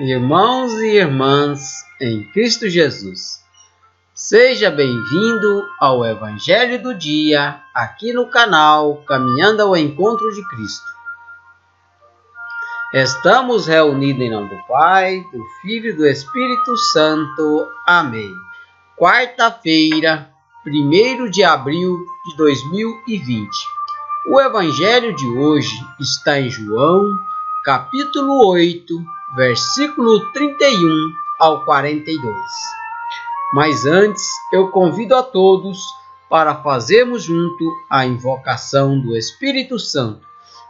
Irmãos e irmãs em Cristo Jesus, seja bem-vindo ao Evangelho do Dia, aqui no canal Caminhando ao Encontro de Cristo. Estamos reunidos em nome do Pai, do Filho e do Espírito Santo. Amém. Quarta-feira, 1º de abril de 2020. O Evangelho de hoje está em João, capítulo 8, versículo 31 ao 42. Mas antes, eu convido a todos para fazermos junto a invocação do Espírito Santo.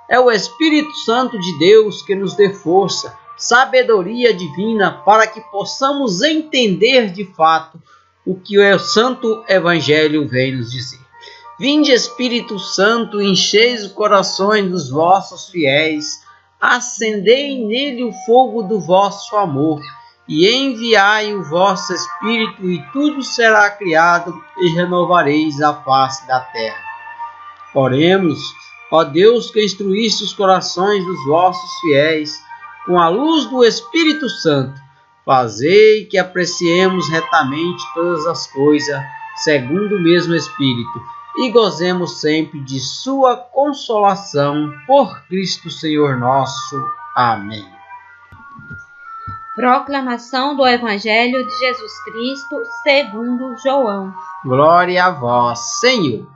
É o Espírito Santo de Deus que nos dê força, sabedoria divina para que possamos entender de fato o que o Santo Evangelho vem nos dizer. Vinde, Espírito Santo, encheis os corações dos vossos fiéis, acendei nele o fogo do vosso amor, e enviai o vosso Espírito, e tudo será criado, e renovareis a face da terra. Oremos, ó Deus, que instruísse os corações dos vossos fiéis, com a luz do Espírito Santo, fazei que apreciemos retamente todas as coisas, segundo o mesmo Espírito, e gozemos sempre de sua consolação, por Cristo Senhor nosso. Amém. Proclamação do Evangelho de Jesus Cristo segundo João. Glória a vós, Senhor.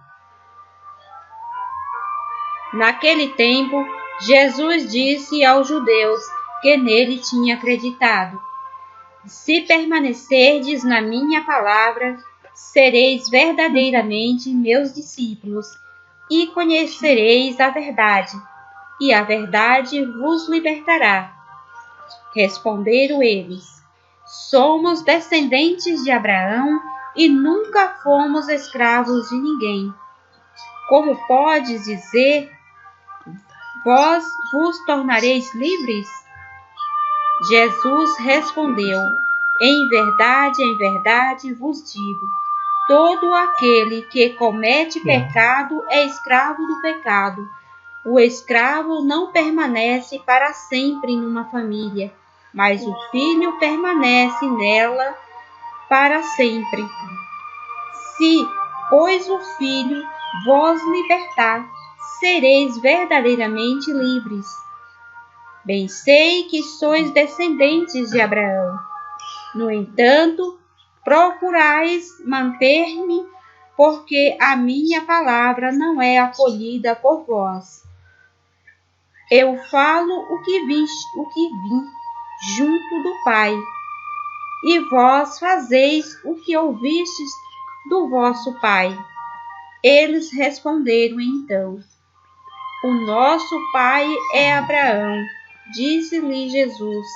Naquele tempo, Jesus disse aos judeus que nele tinha acreditado: Se permanecerdes na minha palavra, sereis verdadeiramente meus discípulos, e conhecereis a verdade, e a verdade vos libertará. Responderam eles: Somos descendentes de Abraão e nunca fomos escravos de ninguém. Como podes dizer, vós vos tornareis livres? Jesus respondeu: em verdade vos digo, todo aquele que comete pecado é escravo do pecado. O escravo não permanece para sempre numa família, mas o filho permanece nela para sempre. Se, pois, o filho vos libertar, sereis verdadeiramente livres. Bem sei que sois descendentes de Abraão. No entanto, procurais manter-me, porque a minha palavra não é acolhida por vós. Eu falo o que vim junto do Pai, e vós fazeis o que ouvistes do vosso pai. Eles responderam então: O nosso pai é Abraão. Disse-lhe Jesus: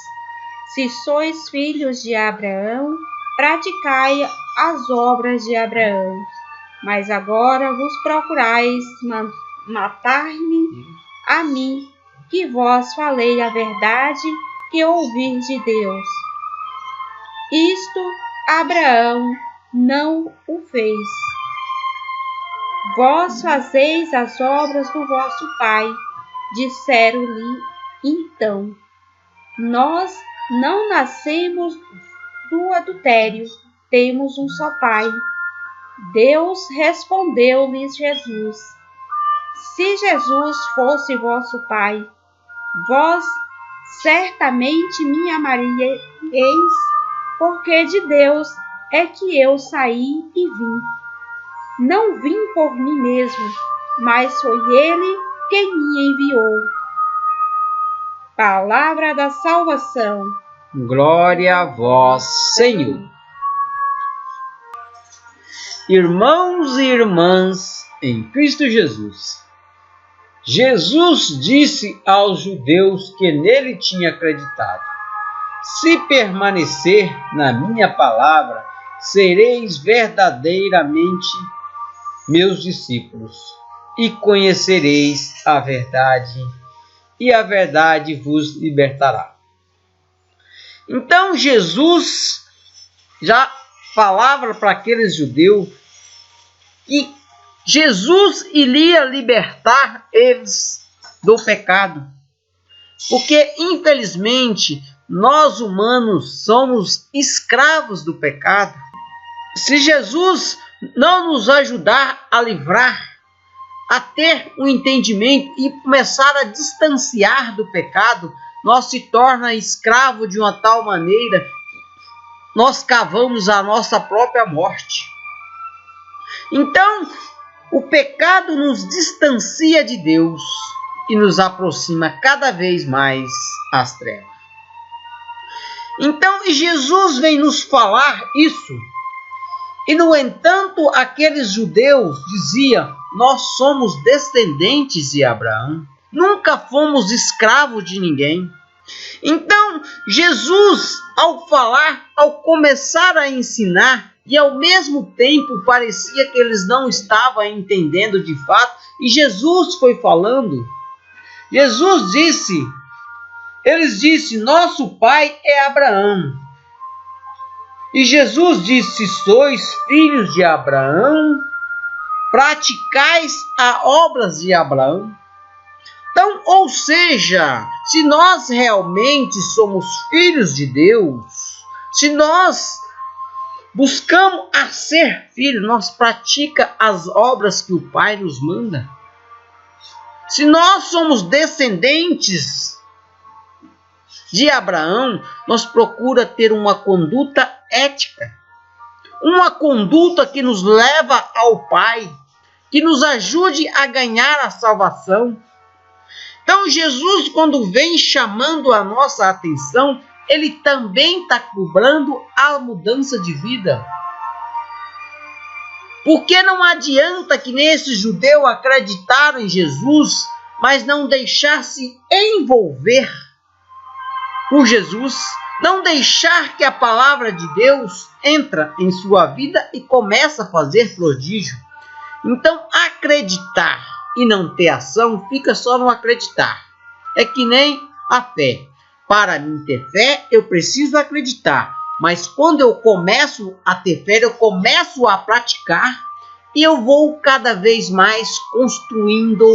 Se sois filhos de Abraão, praticai as obras de Abraão. Mas agora vos procurais matar-me a mim, que vós falei a verdade que ouvi de Deus. Isto Abraão não o fez. Vós fazeis as obras do vosso pai. Disseram-lhe então: Nós não nascemos do adultério, temos um só pai. Deus respondeu-lhes Jesus: Se Jesus fosse vosso pai, vós certamente me amaríeis, porque de Deus é que eu saí e vim. Não vim por mim mesmo, mas foi Ele quem me enviou. Palavra da salvação. Glória a vós, Senhor. Irmãos e irmãs em Cristo Jesus, Jesus disse aos judeus que nele tinha acreditado: Se permanecer na minha palavra, sereis verdadeiramente meus discípulos, e conhecereis a verdade, e a verdade vos libertará. Então Jesus já falava para aqueles judeus que Jesus iria libertar eles do pecado. Porque, infelizmente, nós humanos somos escravos do pecado. Se Jesus não nos ajudar a livrar, a ter um entendimento e começar a distanciar do pecado, nós se torna escravo de uma tal maneira que nós cavamos a nossa própria morte. Então, o pecado nos distancia de Deus e nos aproxima cada vez mais às trevas. Então, Jesus vem nos falar isso. E, no entanto, aqueles judeus diziam: nós somos descendentes de Abraão, nunca fomos escravos de ninguém. Então, Jesus, ao falar, ao começar a ensinar, e ao mesmo tempo parecia que eles não estavam entendendo de fato, e Jesus foi falando. Jesus disse, eles disseram: nosso pai é Abraão. E Jesus disse: se sois filhos de Abraão, praticais as obras de Abraão. Então, ou seja, se nós realmente somos filhos de Deus, se nós buscamos a ser filhos, nós praticamos as obras que o Pai nos manda. Se nós somos descendentes de Abraão, nós procuramos ter uma conduta ética, uma conduta que nos leva ao Pai, que nos ajude a ganhar a salvação. Então, Jesus, quando vem chamando a nossa atenção, ele também está cobrando a mudança de vida. Porque não adianta que nesse judeu acreditaram em Jesus, mas não deixar-se envolver por Jesus, não deixar que a palavra de Deus entra em sua vida e começa a fazer prodígio. Então, acreditar e não ter ação fica só no acreditar. É que nem a fé. Para mim ter fé, eu preciso acreditar. Mas quando eu começo a ter fé, eu começo a praticar e eu vou cada vez mais construindo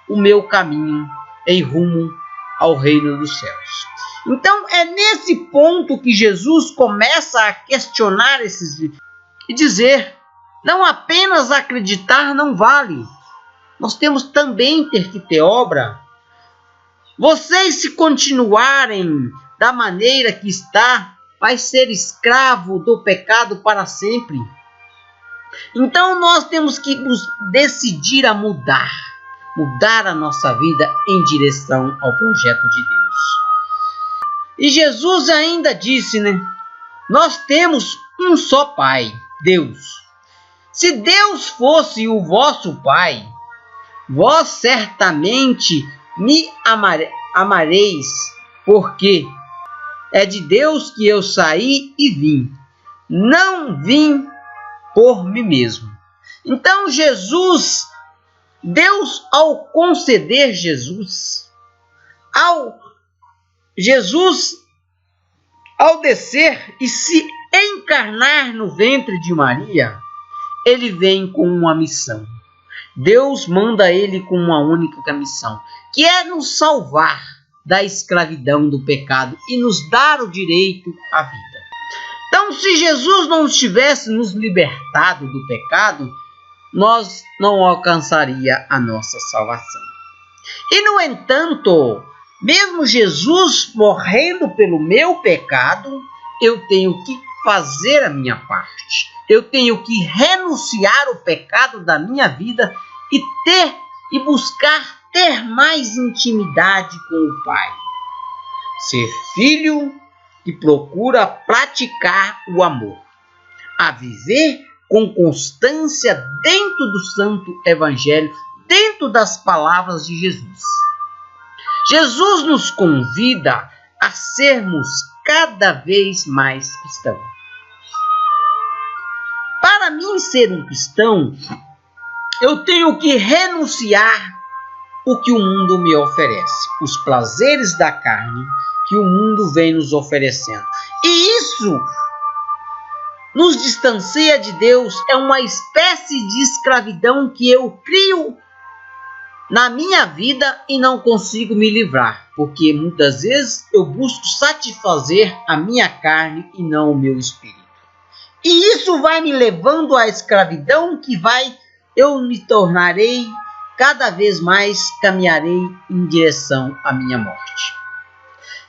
o meu caminho em rumo ao reino dos céus. Então é nesse ponto que Jesus começa a questionar esses e dizer: não apenas acreditar não vale, nós temos também que ter obra. Vocês, se continuarem da maneira que está, vai ser escravo do pecado para sempre. Então nós temos que nos decidir a mudar a nossa vida em direção ao projeto de Deus. E Jesus ainda disse, nós temos um só Pai, Deus. Se Deus fosse o vosso Pai, vós certamente me amareis, porque é de Deus que eu saí e vim. Não vim por mim mesmo. Então Deus, ao conceder ao descer e se encarnar no ventre de Maria, ele vem com uma missão. Deus manda ele com uma única missão, que é nos salvar da escravidão do pecado e nos dar o direito à vida. Então, se Jesus não tivesse nos libertado do pecado, nós não alcançaria a nossa salvação. E, no entanto, mesmo Jesus morrendo pelo meu pecado, eu tenho que fazer a minha parte. Eu tenho que renunciar o pecado da minha vida e buscar ter mais intimidade com o Pai. Ser filho que procura praticar o amor, a viver com constância dentro do Santo Evangelho, dentro das palavras de Jesus. Jesus nos convida a sermos cada vez mais cristãos. Para mim ser um cristão, eu tenho que renunciar o que o mundo me oferece, os prazeres da carne que o mundo vem nos oferecendo. E isso nos distancia de Deus, é uma espécie de escravidão que eu crio na minha vida e não consigo me livrar, porque muitas vezes eu busco satisfazer a minha carne e não o meu espírito. E isso vai me levando à escravidão eu me tornarei cada vez mais, caminharei em direção à minha morte.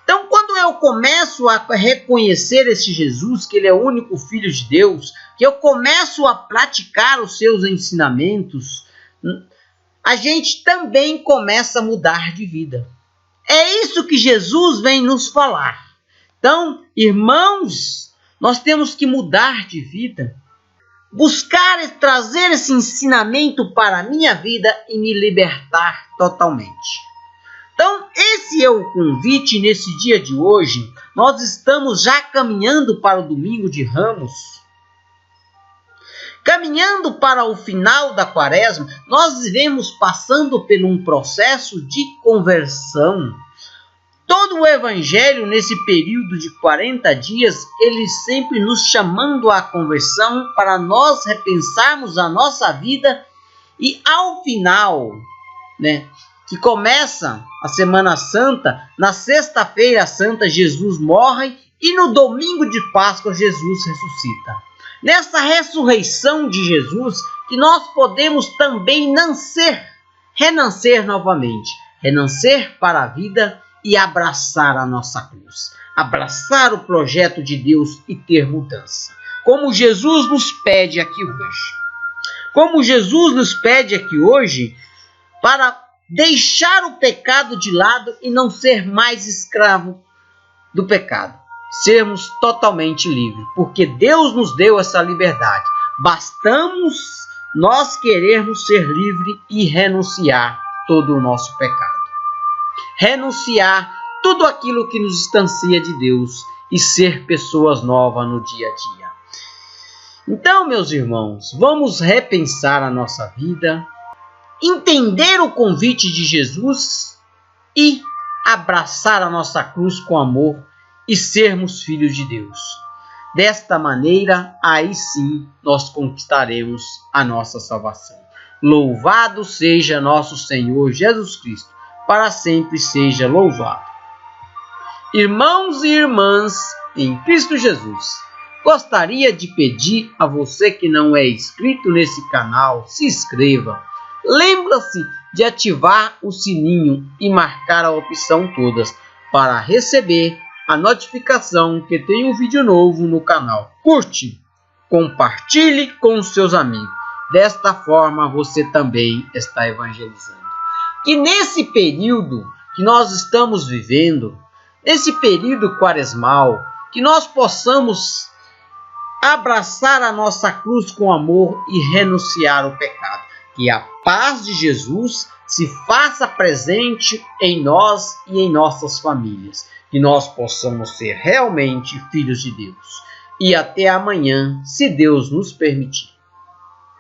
Então, quando eu começo a reconhecer esse Jesus, que ele é o único Filho de Deus, que eu começo a praticar os seus ensinamentos, a gente também começa a mudar de vida. É isso que Jesus vem nos falar. Então, irmãos, nós temos que mudar de vida, buscar trazer esse ensinamento para a minha vida e me libertar totalmente. Então, esse é o convite nesse dia de hoje. Nós estamos já caminhando para o domingo de Ramos. Caminhando para o final da quaresma, nós vivemos passando por um processo de conversão. Todo o evangelho, nesse período de 40 dias, ele sempre nos chamando à conversão para nós repensarmos a nossa vida e ao final, que começa a Semana Santa, na Sexta-feira Santa Jesus morre e no domingo de Páscoa Jesus ressuscita. Nessa ressurreição de Jesus, que nós podemos também renascer novamente, renascer para a vida e abraçar a nossa cruz, abraçar o projeto de Deus e ter mudança. Como Jesus nos pede aqui hoje. Como Jesus nos pede aqui hoje para deixar o pecado de lado e não ser mais escravo do pecado. Sermos totalmente livres, porque Deus nos deu essa liberdade. Bastamos nós querermos ser livres e renunciar todo o nosso pecado. Renunciar tudo aquilo que nos distancia de Deus e ser pessoas novas no dia a dia. Então, meus irmãos, vamos repensar a nossa vida, entender o convite de Jesus e abraçar a nossa cruz com amor e sermos filhos de Deus. Desta maneira, aí sim, nós conquistaremos a nossa salvação. Louvado seja nosso Senhor Jesus Cristo, para sempre seja louvado. Irmãos e irmãs em Cristo Jesus, gostaria de pedir a você que não é inscrito nesse canal, se inscreva. Lembra-se de ativar o sininho e marcar a opção todas para receber a notificação que tem um vídeo novo no canal. Curte, compartilhe com seus amigos. Desta forma você também está evangelizando. Que nesse período que nós estamos vivendo, nesse período quaresmal, que nós possamos abraçar a nossa cruz com amor e renunciar ao pecado. Que a paz de Jesus se faça presente em nós e em nossas famílias. Que nós possamos ser realmente filhos de Deus. E até amanhã, se Deus nos permitir.